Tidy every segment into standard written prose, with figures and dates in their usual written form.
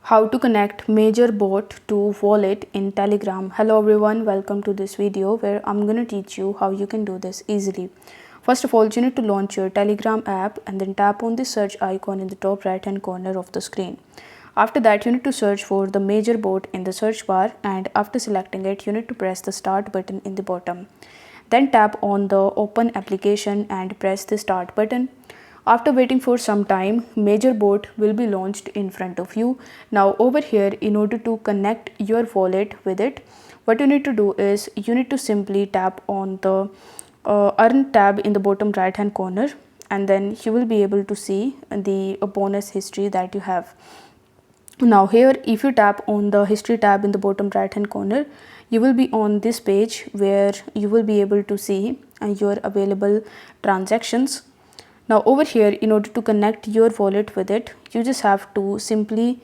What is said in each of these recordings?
How to connect Major Bot to wallet in Telegram. Hello everyone, welcome to this video where I'm going to teach you how you can do this easily. First of all, you need to launch your Telegram app and then tap on the search icon in the top right hand corner of the screen. After that, you need to search for the Major Bot in the search bar, and after selecting it, you need to press the start button in the bottom. Then tap on the open application and press the start button. After waiting for some time, Major Bot will be launched in front of you. Now over here, in order to connect your wallet with it, what you need to do is you need to simply tap on the earn tab in the bottom right hand corner, and then you will be able to see the bonus history that you have. Now here, if you tap on the history tab in the bottom right hand corner, you will be on this page where you will be able to see your available transactions. Now over here, in order to connect your wallet with it, you just have to simply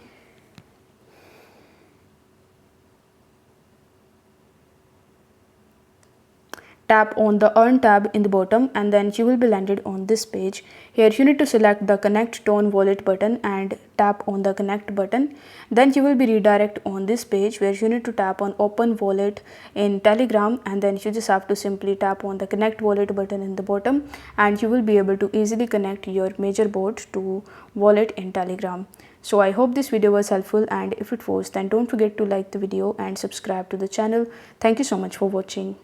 tap on the earn tab in the bottom, and then you will be landed on this page. Here you need to select the connect to wallet button and tap on the connect button. Then you will be redirect on this page where you need to tap on open wallet in Telegram, and then you just have to simply tap on the connect wallet button in the bottom, and you will be able to easily connect your Major Bot to wallet in Telegram. So I hope this video was helpful, and if it was, then don't forget to like the video and subscribe to the channel. Thank you so much for watching.